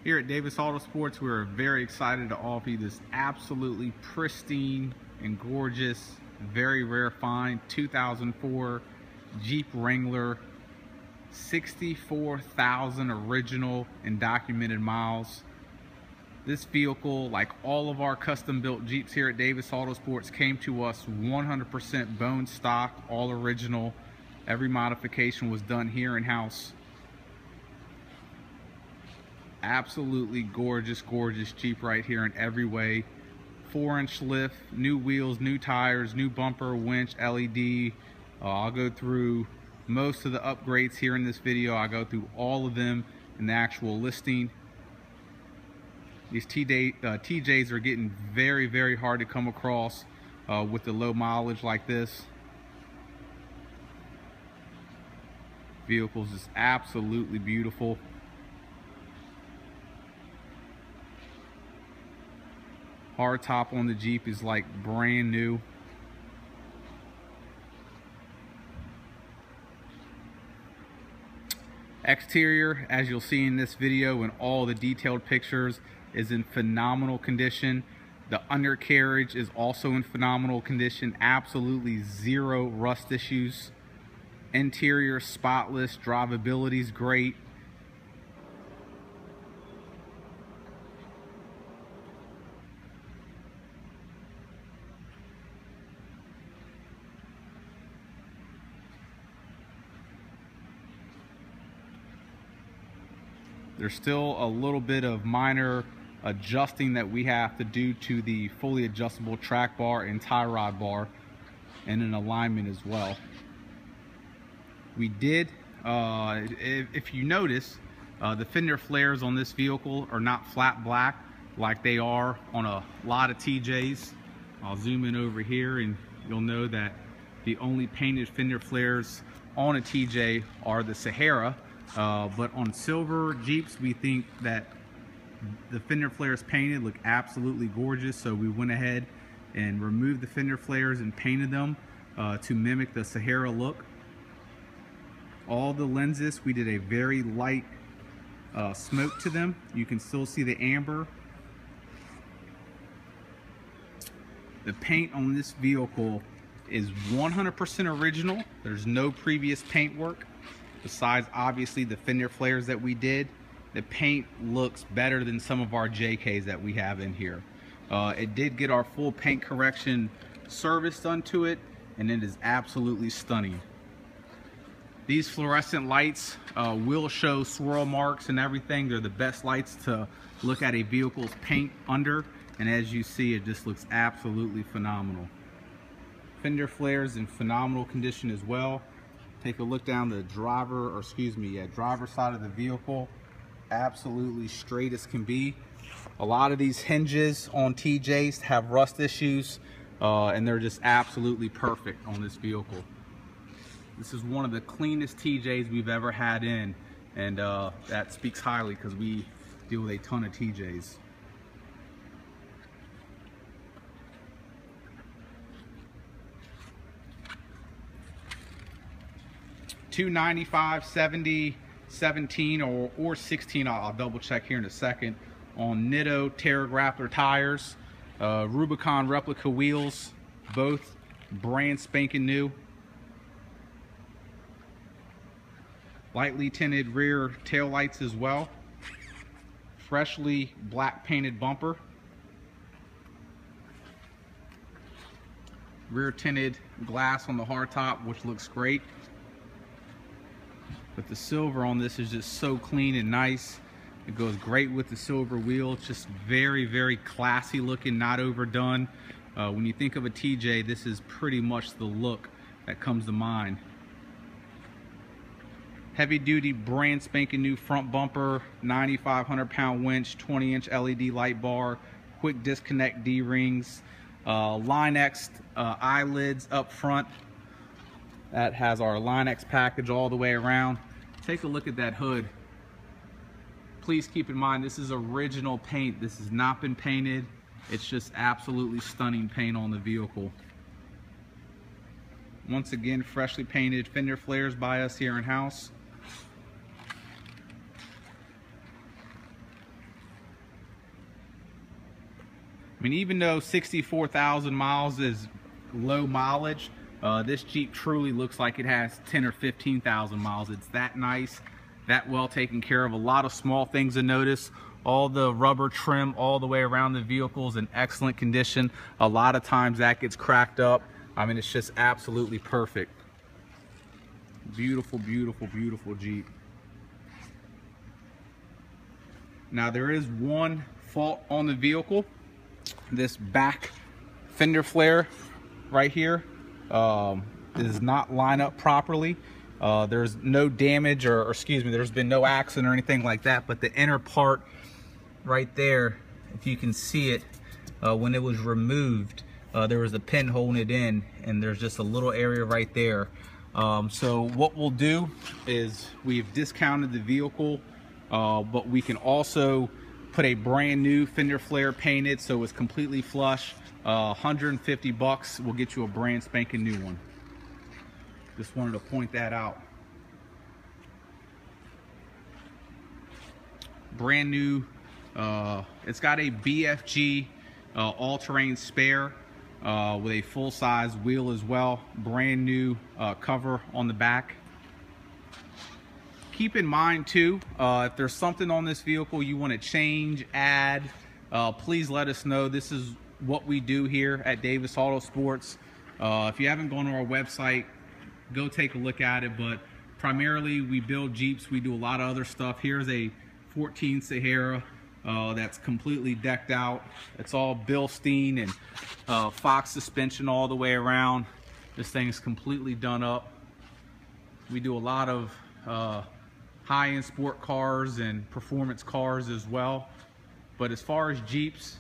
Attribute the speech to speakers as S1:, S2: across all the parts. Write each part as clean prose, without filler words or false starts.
S1: Here at Davis Autosports, we're very excited to offer you this absolutely pristine and gorgeous, very rare find 2004 Jeep Wrangler, 64,000 original and documented miles. This vehicle, like all of our custom-built Jeeps here at Davis Autosports, came to us 100% bone stock, all original. Every modification was done here in-house. Absolutely gorgeous, gorgeous Jeep right here in every way. 4-inch lift, new wheels, new tires, new bumper, winch, LED. I'll go through most of the upgrades here in this video. I'll go through all of them in the actual listing. These TJs are getting very, very hard to come across with the low mileage like this. Vehicle's just absolutely beautiful. Hard top on the Jeep is like brand new. Exterior, as you'll see in this video and all the detailed pictures, is in phenomenal condition. The undercarriage is also in phenomenal condition. Absolutely zero rust issues. Interior spotless. Drivability is great. There's still a little bit of minor adjusting that we have to do to the fully adjustable track bar and tie rod bar, and an alignment as well. We did, if you notice, the fender flares on this vehicle are not flat black like they are on a lot of TJs. I'll zoom in over here and you'll know that the only painted fender flares on a TJ are the Sahara. But on silver Jeeps, we think that the fender flares painted look absolutely gorgeous, so we went ahead and removed the fender flares and painted them to mimic the Sahara look. All the lenses, we did a very light smoke to them. You can still see the amber. The paint on this vehicle is 100% original. There's no previous paint work. Besides obviously the fender flares that we did, the paint looks better than some of our JKs that we have in here. It did get our full paint correction service done to it, and it is absolutely stunning. These fluorescent lights will show swirl marks and everything. They're the best lights to look at a vehicle's paint under, and as you see, it just looks absolutely phenomenal. Fender flares in phenomenal condition as well. Take a look down the driver side of the vehicle. Absolutely straight as can be. A lot of these hinges on TJs have rust issues, and they're just absolutely perfect on this vehicle. This is one of the cleanest TJs we've ever had in, and that speaks highly because we deal with a ton of TJs. $295, 70, 17 or 16. I'll double check here in a second. On Nitto Terra Grappler tires, Rubicon replica wheels, both brand spanking new. Lightly tinted rear tail lights as well. Freshly black painted bumper. Rear tinted glass on the hardtop, which looks great. But the silver on this is just so clean and nice. It goes great with the silver wheel. It's just very, very classy looking, not overdone. When you think of a TJ, this is pretty much the look that comes to mind. Heavy duty brand spanking new front bumper, 9,500 pound winch, 20-inch LED light bar, quick disconnect D-rings, Line-X eyelids up front. That has our Line-X package all the way around. Take a look at that hood. Please keep in mind, this is original paint. This has not been painted. It's just absolutely stunning paint on the vehicle. Once again, freshly painted fender flares by us here in-house. I mean, even though 64,000 miles is low mileage, this Jeep truly looks like it has 10 or 15,000 miles. It's that nice, that well taken care of. A lot of small things to notice. All the rubber trim all the way around the vehicle is in excellent condition. A lot of times that gets cracked up. I mean, it's just absolutely perfect. Beautiful, beautiful, beautiful Jeep. Now, there is one fault on the vehicle. This back fender flare right here does not line up properly. There's no damage, or excuse me, there's been no accident or anything like that, but the inner part right there, if you can see it, when it was removed, there was a pin holding it in, and there's just a little area right there. So what we'll do is we've discounted the vehicle, but we can also put a brand new fender flare painted so it's completely flush. 150 bucks will get you a brand spanking new one. Just wanted to point that out. Brand new. It's got a BFG all-terrain spare with a full-size wheel as well. Brand new cover on the back. Keep in mind too, if there's something on this vehicle you want to change, add, please let us know. This is what we do here at Davis Autosports. If you haven't gone to our website, go take a look at it, but primarily we build Jeeps. We do a lot of other stuff. Here's a 14 Sahara that's completely decked out. It's all Bilstein and Fox suspension all the way around. This thing is completely done up. We do a lot of high-end sport cars and performance cars as well. But as far as Jeeps,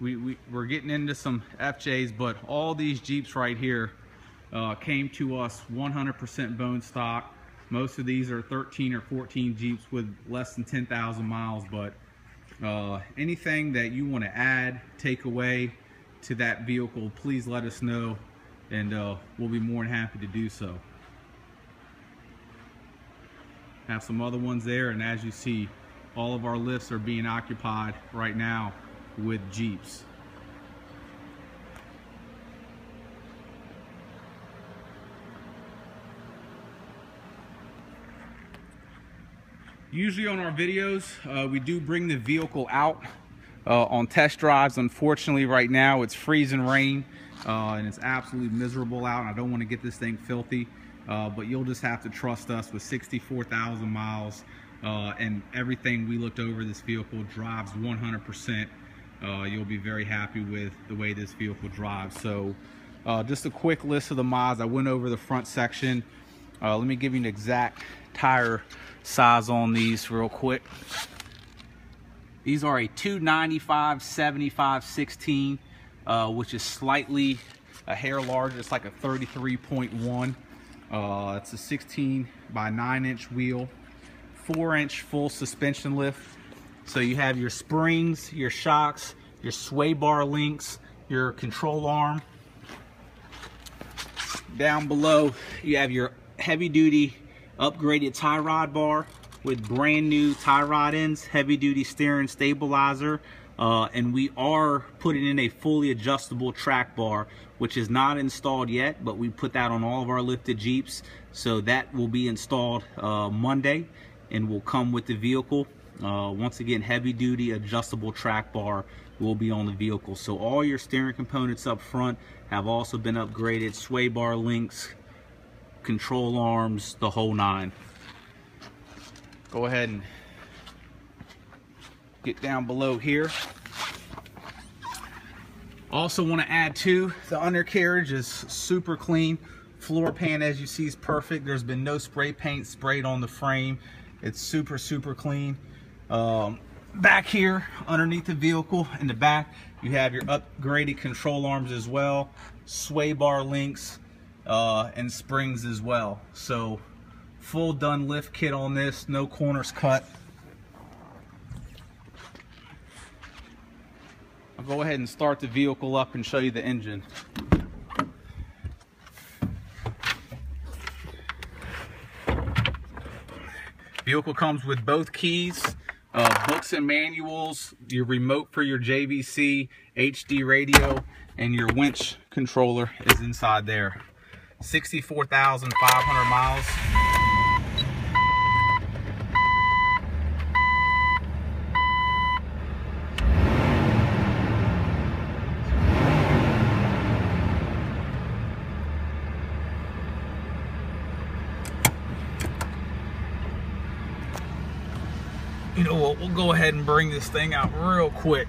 S1: we're getting into some FJs, but all these Jeeps right here came to us 100% bone stock. Most of these are 13 or 14 Jeeps with less than 10,000 miles, but anything that you want to add, take away to that vehicle, please let us know, and we'll be more than happy to do so. Have some other ones there, and as you see, all of our lifts are being occupied right now with Jeeps. Usually on our videos, we do bring the vehicle out on test drives. Unfortunately, right now it's freezing rain and it's absolutely miserable out, and I don't want to get this thing filthy, but you'll just have to trust us with 64,000 miles and everything we looked over. This vehicle drives 100%. You'll be very happy with the way this vehicle drives. So just a quick list of the mods. I went over the front section. Let me give you an exact tire size on these real quick. These are a 295/75/16, which is slightly a hair larger. It's like a 33.1. It's a 16 by 9 inch wheel, 4-inch full suspension lift. So you have your springs, your shocks, your sway bar links, your control arm. Down below you have your heavy duty upgraded tie rod bar with brand new tie rod ends, heavy duty steering stabilizer, and we are putting in a fully adjustable track bar, which is not installed yet, but we put that on all of our lifted Jeeps, so that will be installed Monday and will come with the vehicle. Once again, heavy duty adjustable track bar will be on the vehicle. So all your steering components up front have also been upgraded, sway bar links, control arms, the whole nine. Go ahead and get down below here. Also want to add too, the undercarriage is super clean. Floor pan, as you see, is perfect. There's been no spray paint sprayed on the frame. It's super clean. Back here underneath the vehicle in the back, you have your upgraded control arms as well, sway bar links, and springs as well. So full done lift kit on this, no corners cut. I'll go ahead and start the vehicle up and show you the engine. Vehicle comes with both keys, books and manuals, your remote for your JVC, HD radio, and your winch controller is inside there. 64,500 miles. You know what, we'll go ahead and bring this thing out real quick.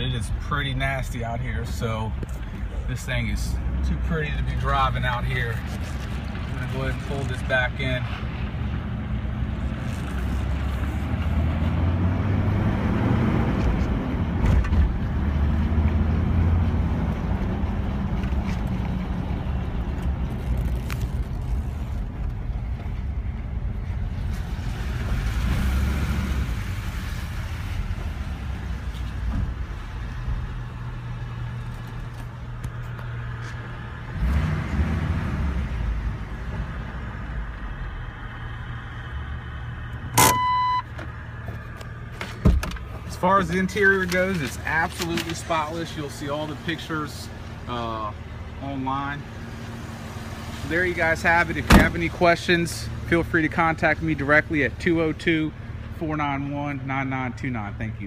S1: It's pretty nasty out here, so this thing is too pretty to be driving out here. I'm gonna go ahead and pull this back in. As far as the interior goes, it's absolutely spotless. You'll see all the pictures online. There you guys have it. If you have any questions, feel free to contact me directly at 202-491-9929. Thank you.